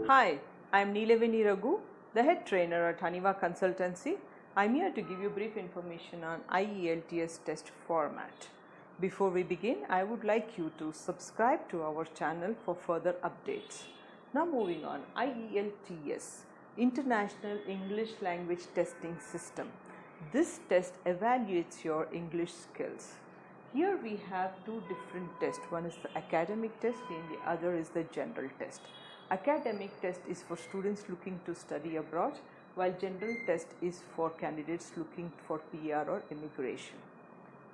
Hi, I'm Neelavini Raghu, the head trainer at Haneeva Consultancy. I'm here to give you brief information on Ielts test format. Before we begin, I would like you to subscribe to our channel for further updates. Now moving on, Ielts, International English Language Testing System. This test evaluates your English skills. Here we have two different tests. One is the academic test and the other is the general test. Academic test is for students looking to study abroad, while general test is for candidates looking for PR or immigration.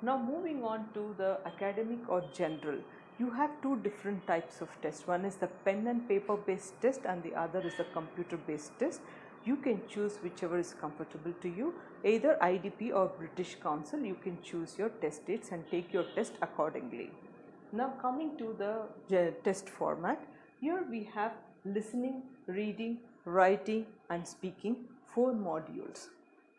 Now moving on to the academic or general, you have two different types of tests. One is the pen and paper based test and the other is the computer based test. You can choose whichever is comfortable to you. Either IDP or British Council, you can choose your test dates and take your test accordingly. Now coming to the test format, here we have listening, reading, writing and speaking, 4 modules.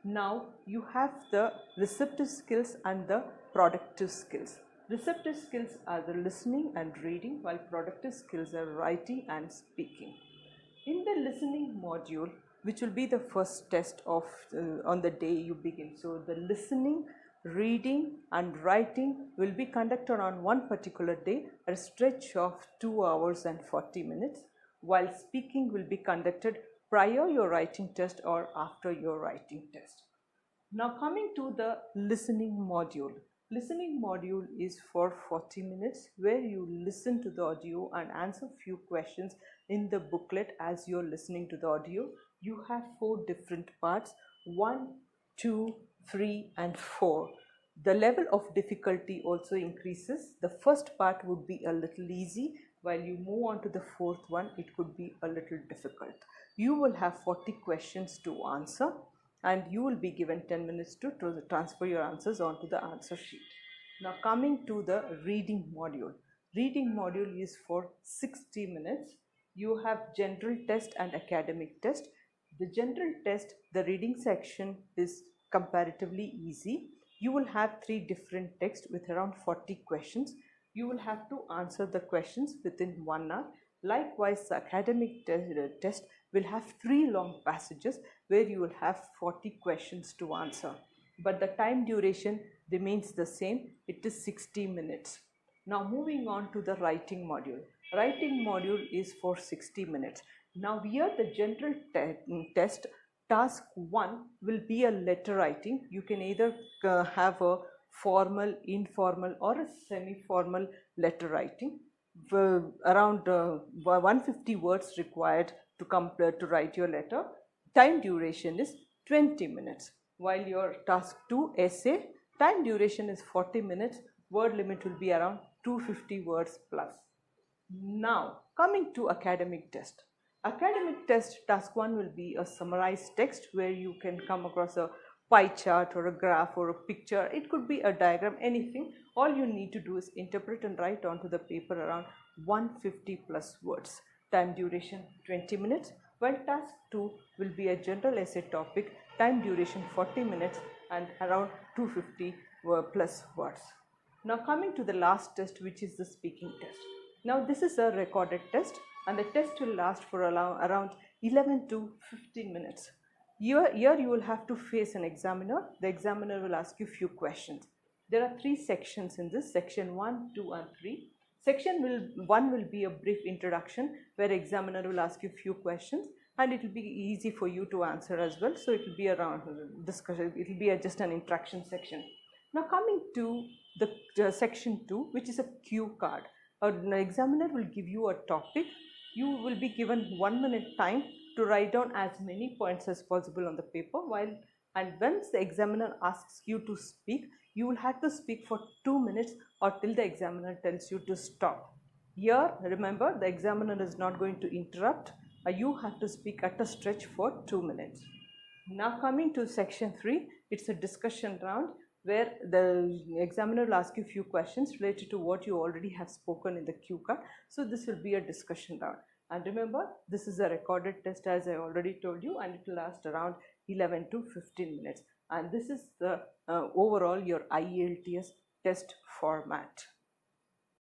Now you have the receptive skills and the productive skills. Receptive skills are the listening and reading, while productive skills are writing and speaking. In the listening module, which will be the first test of on the day you begin. So the listening, reading and writing will be conducted on one particular day at a stretch of 2 hours and 40 minutes, while speaking will be conducted prior your writing test or after your writing test. Now coming to the listening module. Listening module is for 40 minutes where you listen to the audio and answer few questions in the booklet as you're listening to the audio. You have 4 different parts, 1, 2, 3 and 4. The level of difficulty also increases. The first part would be a little easy, while you move on to the 4th one, it could be a little difficult. You will have 40 questions to answer and you will be given 10 minutes to transfer your answers onto the answer sheet. Now coming to the reading module. Reading module is for 60 minutes. You have general test and academic test. The general test, the reading section is comparatively easy. You will have 3 different texts with around 40 questions. You will have to answer the questions within 1 hour. Likewise, the academic test will have 3 long passages where you will have 40 questions to answer. But the time duration remains the same. It is 60 minutes. Now moving on to the writing module. Writing module is for 60 minutes. Now here the general test, task 1 will be a letter writing. You can either have a formal, informal or a semi-formal letter writing. Around 150 words required to write your letter. Time duration is 20 minutes. While your task 2 essay, time duration is 40 minutes. Word limit will be around 250 words plus. Now coming to academic test. Academic test task 1 will be a summarized text where you can come across a pie chart or a graph or a picture. It could be a diagram, anything. All you need to do is interpret and write onto the paper around 150 plus words. Time duration 20 minutes, while task 2 will be a general essay topic, time duration 40 minutes and around 250 plus words. Now coming to the last test, which is the speaking test. Now this is a recorded test and the test will last for around 11 to 15 minutes. Here you will have to face an examiner. The examiner will ask you few questions. There are 3 sections in this, section 1, 2 and 3. Section 1 will be a brief introduction where examiner will ask you few questions and it will be easy for you to answer as well. So it will be around discussion, it will be just an interaction section. Now coming to the section 2, which is a cue card. An examiner will give you a topic. You will be given 1 minute time to write down as many points as possible on the paper, and once the examiner asks you to speak, you will have to speak for 2 minutes or till the examiner tells you to stop. Here remember, the examiner is not going to interrupt. You have to speak at a stretch for 2 minutes. Now coming to section 3, it's a discussion round where the examiner will ask you a few questions related to what you already have spoken in the cue card. So this will be a discussion round. And remember, this is a recorded test as I already told you, and it will last around 11 to 15 minutes. And this is the overall your Ielts test format.